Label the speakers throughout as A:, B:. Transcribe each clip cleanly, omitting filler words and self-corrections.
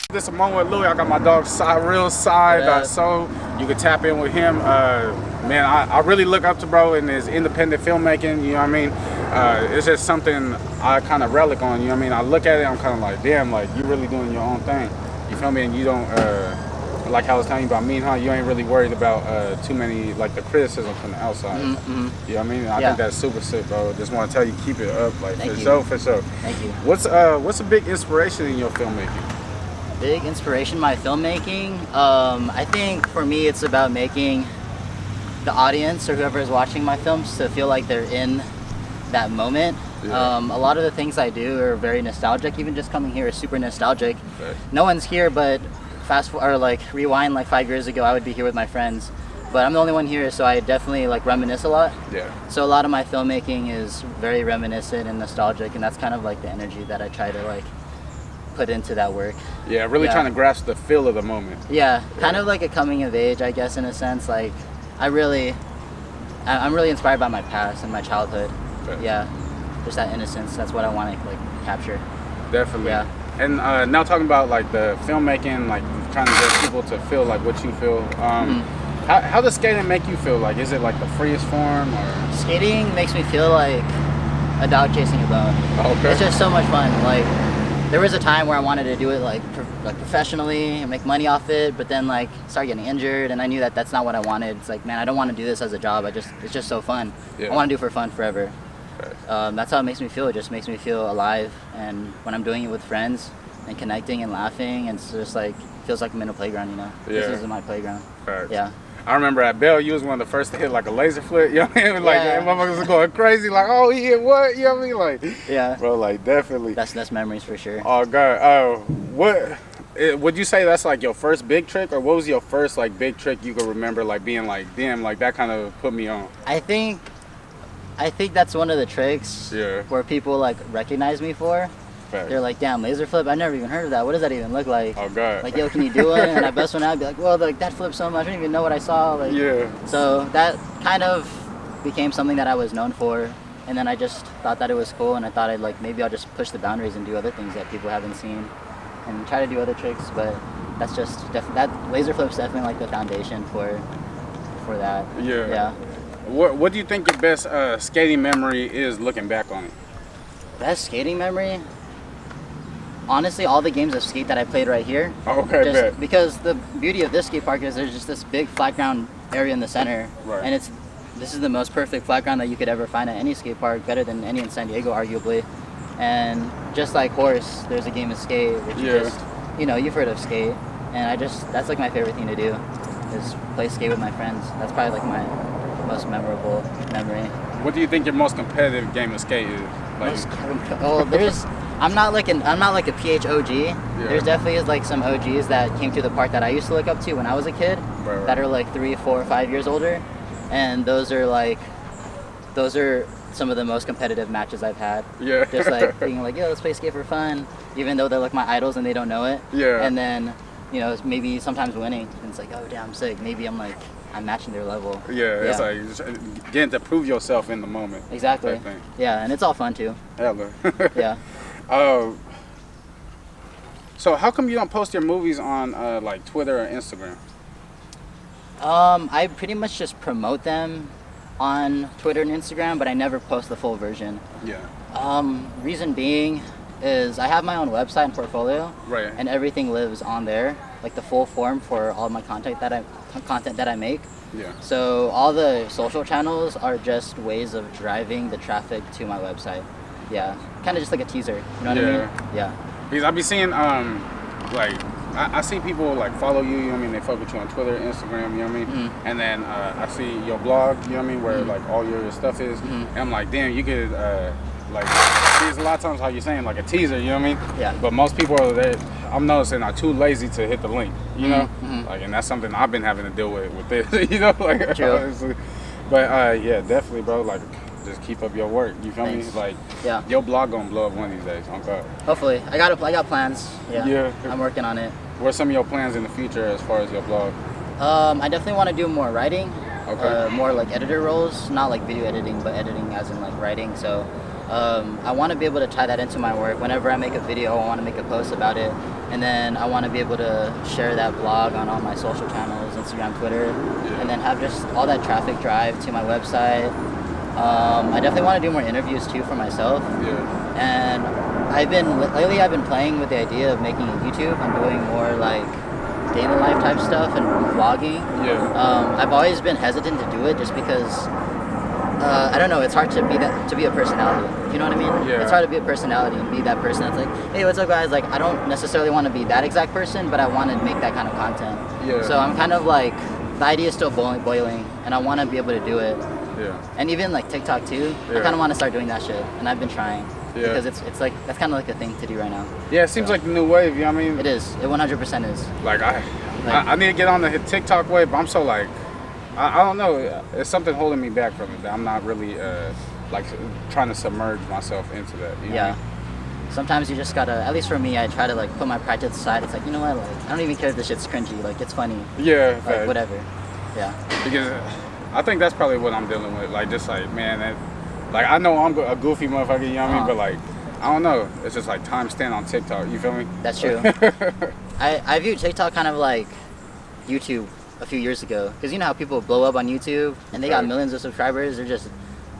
A: This is a moment with Louie. I got my dog Cyril so you can tap in with him. Man, I really look up to bro in his independent filmmaking. You know what I mean? It's just something I kind of relic on. You know what I mean? I look at it, I'm kind of like, damn, like you really doing your own thing. You feel me? And you don't like how I was telling you about me, huh? You ain't really worried about too many like the criticism from the outside.
B: Mm-hmm.
A: You know what I mean? I think that's super sick, bro. Just want to tell you, keep it up, like
B: Thank
A: for
B: you.
A: sure, for sure.
B: Thank you.
A: What's a big inspiration in your filmmaking?
B: Big inspiration in my filmmaking. I think for me it's about making the audience or whoever is watching my films to feel like they're in that moment.
A: Yeah.
B: A lot of the things I do are very nostalgic. Even just coming here is super nostalgic.
A: Okay.
B: No one's here, but rewind like 5 years ago, I would be here with my friends. But I'm the only one here, so I definitely like reminisce a lot.
A: Yeah.
B: So a lot of my filmmaking is very reminiscent and nostalgic, and that's kind of like the energy that I try to like put into that work.
A: Yeah, really trying to grasp the feel of the moment.
B: Yeah, kind of like a coming of age, I guess, in a sense. Like, I'm really inspired by my past and my childhood.
A: Okay.
B: Yeah, just that innocence. That's what I want to like capture.
A: Definitely.
B: Yeah.
A: And now talking about like the filmmaking, like trying to get people to feel like what you feel. How does skating make you feel? Like, is it like the freest form or?
B: Skating makes me feel like a dog chasing a bone.
A: Okay.
B: It's just so much fun. Like, there was a time where I wanted to do it like professionally and make money off it, but then like started getting injured, and I knew that that's not what I wanted. It's like, man, I don't want to do this as a job. It's just so fun.
A: Yeah.
B: I want to do it for fun forever.
A: Okay.
B: That's how it makes me feel. It just makes me feel alive, and when I'm doing it with friends and connecting and laughing, and it's just like feels like I'm in a playground. You know, This is my playground.
A: Facts.
B: Yeah.
A: I remember at Bell, you was one of the first to hit like a laser flip. You know what I mean? Like,
B: Yeah.
A: motherfuckers was going crazy. Like, oh, he hit what? You know what I mean? Like,
B: Yeah.
A: bro, like definitely.
B: That's memories for sure.
A: Oh God. Would you say that's like your first big trick, or what was your first like big trick you could remember like being like, damn, like that kind of put me on?
B: I think that's one of the tricks where people like recognize me for.
A: Facts.
B: They're like, damn, laser flip, I never even heard of that. What does that even look like?
A: Oh God.
B: Like, yo, can you do it? And I bust one out, I'd be like, well, like that flipped so much, I don't even know what I saw. Like,
A: Yeah.
B: So that kind of became something that I was known for, and then I just thought that it was cool, and I thought maybe I'll just push the boundaries and do other things that people haven't seen, and try to do other tricks. But that's just that laser flip's definitely like the foundation for that.
A: Yeah.
B: Yeah.
A: What do you think your best skating memory is looking back on it?
B: Best skating memory? Honestly, all the games of skate that I played right here.
A: Oh, okay,
B: Just
A: bet.
B: because the beauty of this skate park is there's just this big flat ground area in the center,
A: Right.
B: and this is the most perfect flat ground that you could ever find at any skate park, better than any in San Diego, arguably. And just like Horse, there's a game of skate, which
A: Yeah.
B: is just, you've heard of skate, and that's like my favorite thing to do, is play skate with my friends. That's probably like my most memorable memory.
A: What do you think your most competitive game of skate is? Like,
B: I'm not like a PH OG. There's definitely like some OGs that came to the park that I used to look up to when I was a kid,
A: Right.
B: that are like 3, 4, 5 years older, and those are some of the most competitive matches I've had.
A: Yeah.
B: Just like being like, yo, let's play skate for fun, even though they're like my idols and they don't know it.
A: Yeah.
B: And then, maybe sometimes winning, and it's like, oh damn, sick. Maybe I'm matching their level.
A: Yeah, it's like just getting to prove yourself in the moment.
B: Exactly.
A: type thing.
B: Yeah, and it's all fun too.
A: Hella.
B: Yeah.
A: So how come you don't post your movies on like Twitter or Instagram?
B: I pretty much just promote them on Twitter and Instagram, but I never post the full version.
A: Yeah.
B: Reason being is I have my own website and portfolio,
A: Right.
B: and everything lives on there, like the full form for all my content that I make.
A: Yeah.
B: So all the social channels are just ways of driving the traffic to my website. Yeah, kind of just like a teaser. You know what I mean? Yeah.
A: Because I be seeing like I see people like follow you. You know what I mean? They fuck with you on Twitter, Instagram. You know what I mean?
B: Mm-hmm.
A: And then I see your blog. You know what I mean? Where
B: Mm-hmm.
A: like all your stuff is.
B: Mm-hmm.
A: And I'm like, damn, you could like. There's a lot of times how you're saying like a teaser. You know what I mean?
B: Yeah.
A: But most people I'm noticing are too lazy to hit the link. You know?
B: Mm-hmm.
A: Like, and that's something I've been having to deal with this. You know? Like,
B: True.
A: honestly. But yeah, definitely, bro. Like, just keep up your work. You feel
B: Thanks.
A: me? Like,
B: Yeah.
A: your blog gonna blow up one of these days. On God.
B: Hopefully, I got plans. Yeah.
A: Yeah.
B: I'm working on it.
A: What's some of your plans in the future as far as your blog?
B: I definitely want to do more writing.
A: Okay.
B: More like editor roles, not like video editing, but editing as in like writing. So I want to be able to tie that into my work. Whenever I make a video, I want to make a post about it, and then I want to be able to share that blog on all my social channels, Instagram, Twitter, and then have just all that traffic drive to my website. I definitely want to do more interviews too for myself. And lately I've been playing with the idea of making a YouTube. I'm doing more like day in the life type stuff and vlogging. I've always been hesitant to do it just because I don't know, it's hard to be a personality. You know what I mean? It's hard to be a personality and be that person that's like, hey, what's up guys? Like, I don't necessarily want to be that exact person, but I want to make that kind of content. So I'm kind of like, the idea is still boiling, and I want to be able to do it. And even like TikTok too. I kind of want to start doing that shit, and I've been trying. Because it's like, that's kind of like a thing to do right now.
A: It seems like the new wave, you know what I mean?
B: It is. It 100% is.
A: Like, I need to get on the TikTok wave, but I'm so like, I don't know. It's something holding me back from it. That I'm not really like trying to submerge myself into that. You know what I mean?
B: Sometimes you just gotta. At least for me, I try to like put my pride to the side. It's like, you know what? Like, I don't even care if this shit's cringy. Like, it's funny. Like, whatever.
A: Because I think that's probably what I'm dealing with. Like, just like, man, like I know I'm a goofy motherfucker. You know what I mean? But like, I don't know. It's just like time spent on TikTok. You feel me?
B: That's true. I view TikTok kind of like YouTube a few years ago, because you know how people blow up on YouTube and they got millions of subscribers. They're just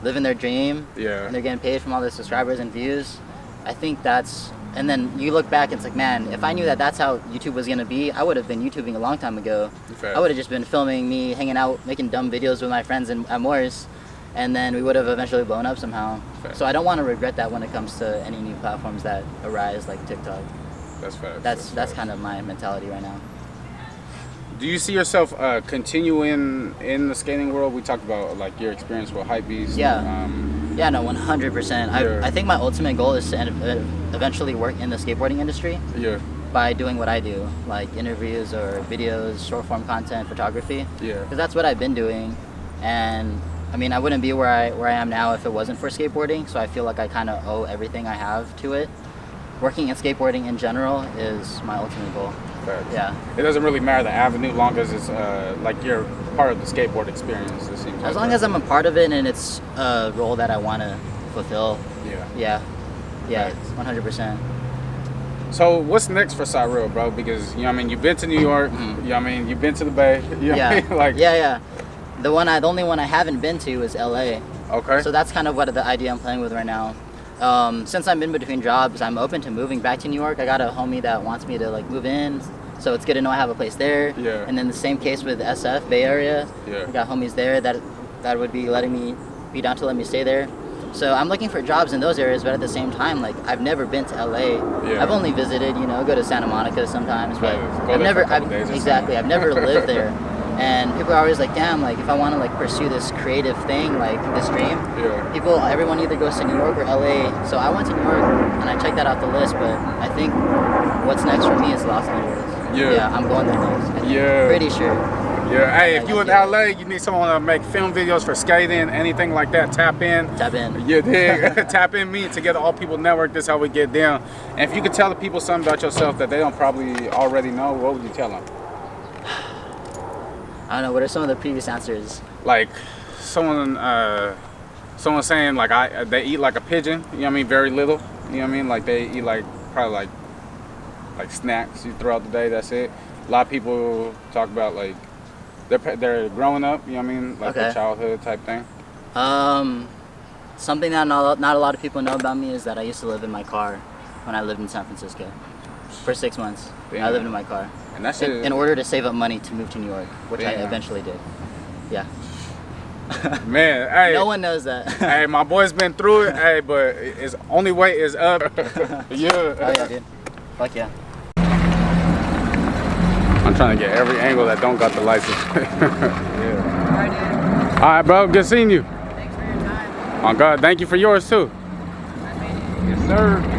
B: living their dream, and they're getting paid from all their subscribers and views. I think that's, and then you look back and it's like, man, if I knew that that's how YouTube was gonna be, I would have been YouTubing a long time ago. I would have just been filming me hanging out, making dumb videos with my friends at Moore's, and then we would have eventually blown up somehow. So I don't want to regret that when it comes to any new platforms that arise like TikTok. That's kind of my mentality right now.
A: Do you see yourself continuing in the skating world? We talked about like your experience with Hypebeast.
B: No, 100%. I think my ultimate goal is to eventually work in the skateboarding industry. By doing what I do, like interviews or videos, short form content, photography. Because that's what I've been doing, and I mean, I wouldn't be where I am now if it wasn't for skateboarding. So I feel like I kind of owe everything I have to it. Working in skateboarding in general is my ultimate goal. It doesn't really matter the avenue, long as it's like you're part of the skateboard experience. It seems as long as I'm a part of it and it's a role that I want to fulfill. 100%.
A: So what's next for Cyril, bro? Because you know what I mean, you've been to New York. You know what I mean, you've been to the Bay. You know what I mean? Like
B: The only one I haven't been to is LA. So that's kind of what the idea I'm playing with right now. Since I'm in between jobs, I'm open to moving back to New York. I got a homie that wants me to like move in, so it's good to know I have a place there. And then the same case with SF, Bay Area. I got homies there that would be be down to let me stay there. So I'm looking for jobs in those areas, but at the same time, like, I've never been to LA. I've only visited, go to Santa Monica sometimes, but I've never lived there. And people are always like, damn, like, if I want to like pursue this creative thing, like this dream, everyone either goes to New York or LA. So I went to New York and I checked that off the list, but I think what's next for me is Los Angeles. I'm going there next. Pretty sure.
A: Hey, if you in LA, you need someone to make film videos for skating, anything like that, tap in. Tap in me, Together All People Network. This is how we get down. And if you could tell the people something about yourself that they don't probably already know, what would you tell them?
B: I don't know. What are some of the previous answers?
A: Like someone saying like they eat like a pigeon. You know what I mean? Very little. You know what I mean? Like they eat like probably like snacks throughout the day. That's it. A lot of people talk about like they're growing up. You know what I mean? Like their childhood type thing.
B: Something that not a lot of people know about me is that I used to live in my car when I lived in San Francisco for 6 months. I lived in my car.
A: And that's
B: in order to save up money to move to New York, which I eventually did.
A: Man, hey.
B: No one knows that.
A: Hey, my boy's been through it, hey, but his only way is up.
B: Oh yeah, dude. Fuck yeah.
A: I'm trying to get every angle that don't got the license.
B: Alright, dude.
A: Alright, bro, good seeing you.
B: Thanks for your time.
A: Oh God, thank you for yours too.
B: Nice meeting you.
A: Yes, sir.